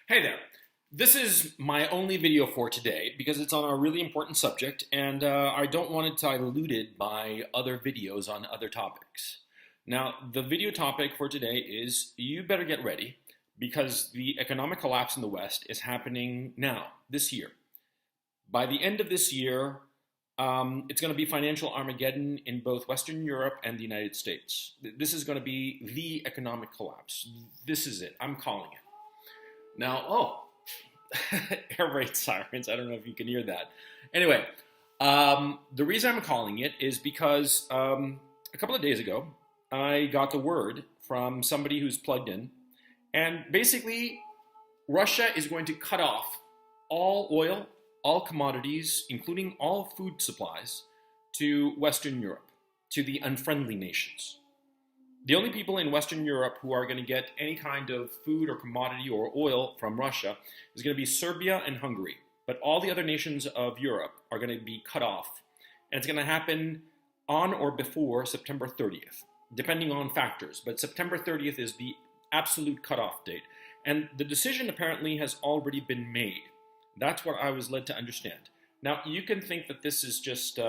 Hey there. This is my only video for today because it's on a really important subject and I don't want it diluted by other videos on other topics. Now, the video topic for today is you better get ready because the economic collapse in the West is happening now, this year. By the end of this year, it's going to be financial Armageddon in both Western Europe and the United States. This is going to be the economic collapse. This is it. I'm calling it. Now, air raid sirens. I don't know if you can hear that. Anyway, the reason I'm calling it is because a couple of days ago, I got the word from somebody who's plugged in, and basically, Russia is going to cut off all oil, all commodities, including all food supplies, to Western Europe, to the unfriendly nations. The only people in Western Europe who are going to get any kind of food or commodity or oil from Russia is going to be Serbia and Hungary. But all the other nations of Europe are going to be cut off. And it's going to happen on or before September 30th, depending on factors. But September 30th is the absolute cutoff date. And the decision apparently has already been made. That's what I was led to understand. Now, you can think that this is just,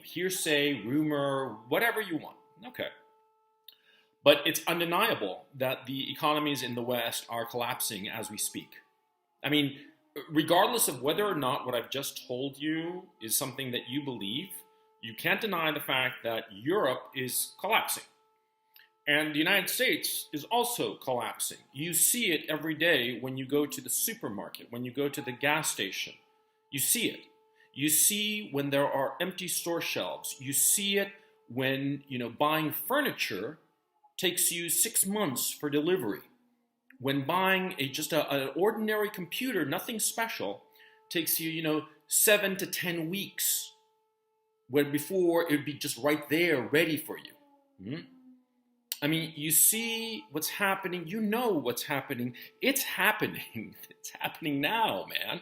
hearsay, rumor, whatever you want. Okay. But it's undeniable that the economies in the West are collapsing as we speak. I mean, regardless of whether or not what I've just told you is something that you believe, you can't deny the fact that Europe is collapsing. And the United States is also collapsing. You see it every day when you go to the supermarket, when you go to the gas station. You see it. You see when there are empty store shelves. You see it when, buying furniture takes you 6 months for delivery. When buying an ordinary computer, nothing special, takes you, 7 to 10 weeks. When before it would be just right there, ready for you. I mean, you see what's happening. You know what's happening. It's happening. It's happening now, man.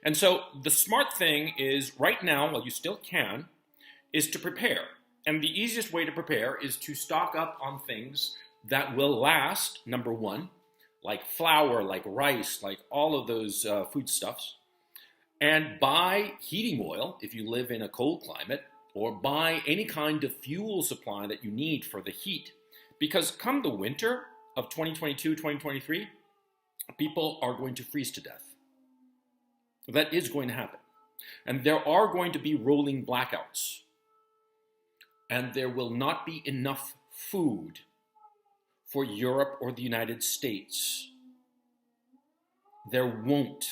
And so the smart thing is right now, while you still can, is to prepare. And the easiest way to prepare is to stock up on things that will last, number one, like flour, like rice, like all of those foodstuffs, and buy heating oil if you live in a cold climate, or buy any kind of fuel supply that you need for the heat. Because come the winter of 2022, 2023, people are going to freeze to death. That is going to happen. And there are going to be rolling blackouts. And there will not be enough food for Europe or the United States. There won't.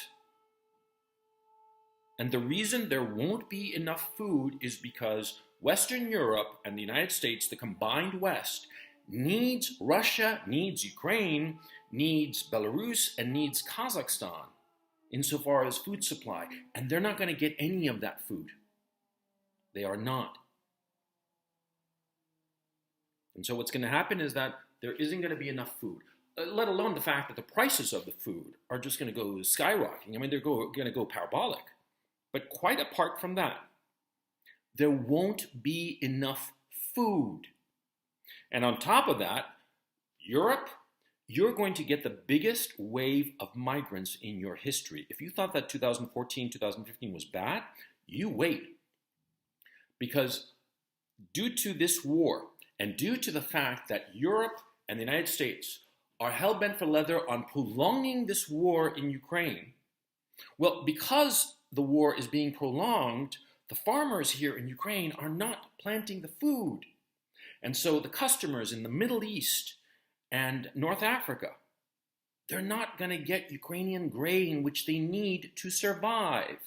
And the reason there won't be enough food is because Western Europe and the United States, the combined West, needs Russia, needs Ukraine, needs Belarus, and needs Kazakhstan insofar as food supply. And they're not going to get any of that food. They are not. And so what's going to happen is that there isn't going to be enough food, let alone the fact that the prices of the food are just going to go skyrocketing. I mean, they're going to go parabolic. But quite apart from that, there won't be enough food. And on top of that, Europe, you're going to get the biggest wave of migrants in your history. If you thought that 2014, 2015 was bad, you wait. Because due to this war, and due to the fact that Europe and the United States are hell-bent for leather on prolonging this war in Ukraine, well, because the war is being prolonged, the farmers here in Ukraine are not planting the food. And so the customers in the Middle East and North Africa, they're not going to get Ukrainian grain, which they need to survive.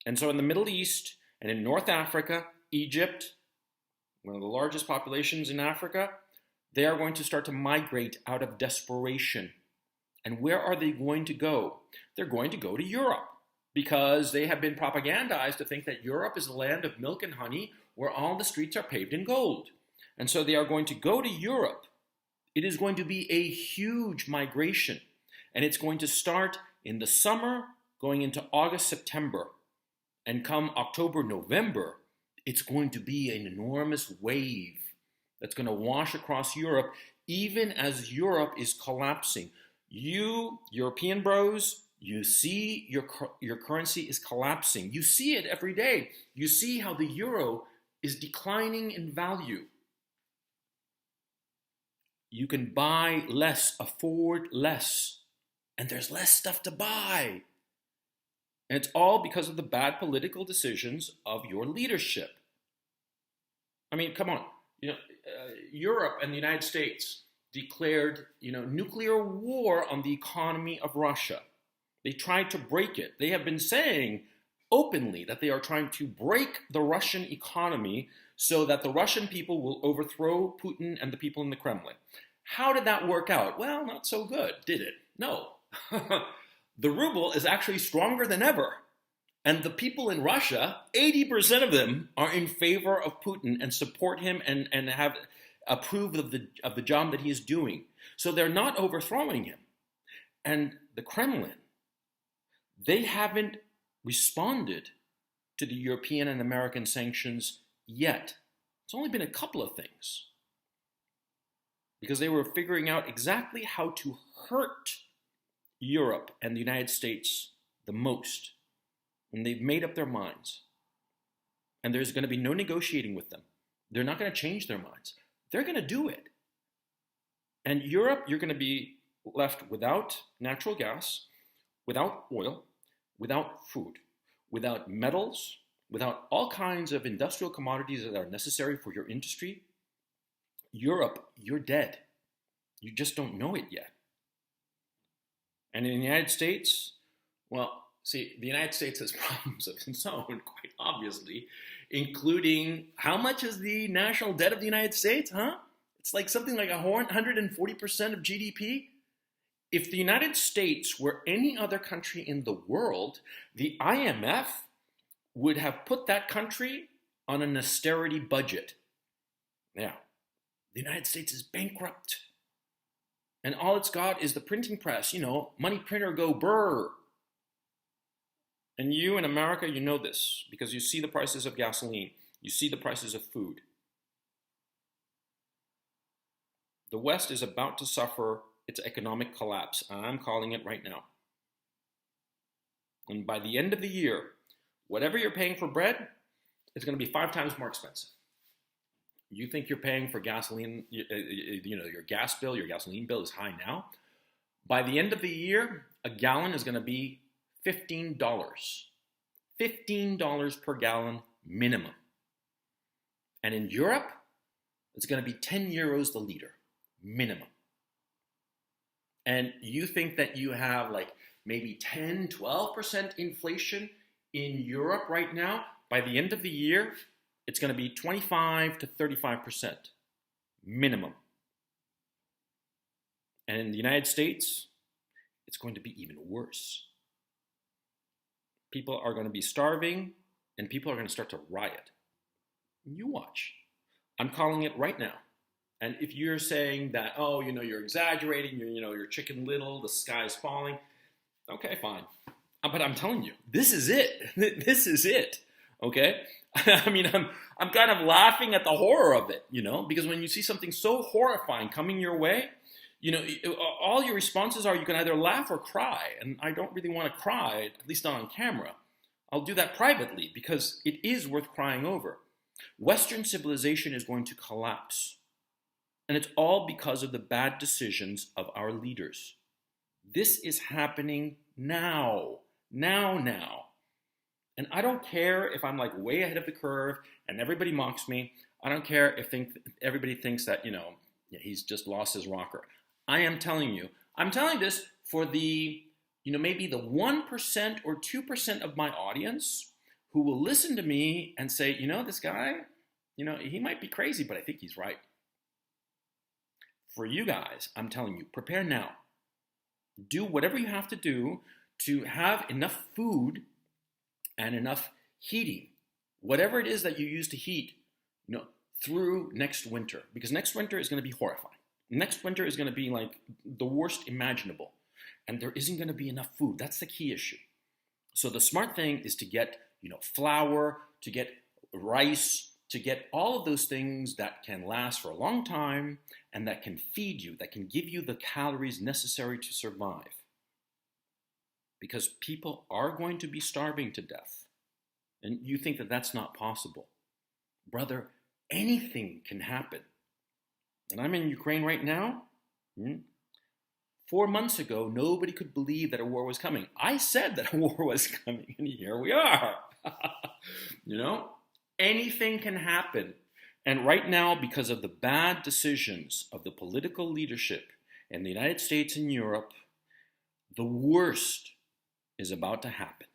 And so in the Middle East and in North Africa, Egypt, one of the largest populations in Africa, they are going to start to migrate out of desperation. And where are they going to go? They're going to go to Europe because they have been propagandized to think that Europe is a land of milk and honey where all the streets are paved in gold. And so they are going to go to Europe. It is going to be a huge migration. And it's going to start in the summer, going into August, September. And come October, November, it's going to be an enormous wave that's going to wash across Europe, even as Europe is collapsing. You, European bros, you see your currency is collapsing. You see it every day. You see how the euro is declining in value. You can buy less, afford less, and there's less stuff to buy. And it's all because of the bad political decisions of your leadership. I mean, come on. Europe and the United States declared, nuclear war on the economy of Russia. They tried to break it. They have been saying openly that they are trying to break the Russian economy so that the Russian people will overthrow Putin and the people in the Kremlin. How did that work out? Well, not so good, did it? No. The ruble is actually stronger than ever. And the people in Russia, 80% of them are in favor of Putin and support him and have approved of the job that he is doing. So they're not overthrowing him. And the Kremlin, they haven't responded to the European and American sanctions yet. It's only been a couple of things. Because they were figuring out exactly how to hurt Europe and the United States the most. And they've made up their minds. And there's going to be no negotiating with them. They're not going to change their minds. They're going to do it. And Europe, you're going to be left without natural gas, without oil, without food, without metals, without all kinds of industrial commodities that are necessary for your industry. Europe, you're dead. You just don't know it yet. And in the United States, well, see, the United States has problems of its own, quite obviously, including how much is the national debt of the United States, huh? It's like something like 140% of GDP. If the United States were any other country in the world, the IMF would have put that country on an austerity budget. Yeah. The United States is bankrupt. And all it's got is the printing press, money printer go brr. And you in America, you know this because you see the prices of gasoline. You see the prices of food. The West is about to suffer its economic collapse. And I'm calling it right now. And by the end of the year, whatever you're paying for bread, it's going to be 5 times more expensive. You think you're paying for gasoline, your gas bill, your gasoline bill is high now. By the end of the year, a gallon is going to be $15. $15 per gallon minimum. And in Europe, it's going to be 10 euros the liter minimum. And you think that you have like maybe 10, 12% inflation in Europe right now. By the end of the year, it's going to be 25 to 35% minimum. And in the United States, it's going to be even worse. People are going to be starving, and people are going to start to riot. You watch. I'm calling it right now. And if you're saying that, you're exaggerating, you're Chicken Little, the sky's falling, okay, fine. But I'm telling you, this is it. This is it. Okay? I mean, I'm kind of laughing at the horror of it, because when you see something so horrifying coming your way, all your responses are you can either laugh or cry. And I don't really want to cry, at least not on camera. I'll do that privately because it is worth crying over. Western civilization is going to collapse. And it's all because of the bad decisions of our leaders. This is happening now. Now. And I don't care if I'm like way ahead of the curve and everybody mocks me. I don't care if everybody thinks that, he's just lost his rocker. I'm telling this for the, maybe the 1% or 2% of my audience who will listen to me and say, this guy, he might be crazy, but I think he's right. For you guys, I'm telling you, prepare now. Do whatever you have to do to have enough food and enough heating, whatever it is that you use to heat, through next winter. Because next winter is going to be horrifying. Next winter is going to be like the worst imaginable. And there isn't going to be enough food. That's the key issue. So the smart thing is to get, flour, to get rice, to get all of those things that can last for a long time and that can feed you, that can give you the calories necessary to survive. Because people are going to be starving to death. And you think that that's not possible. Brother, anything can happen. And I'm in Ukraine right now. 4 months ago, nobody could believe that a war was coming. I said that a war was coming, and here we are. You know? Anything can happen. And right now, because of the bad decisions of the political leadership in the United States and Europe, the worst is about to happen.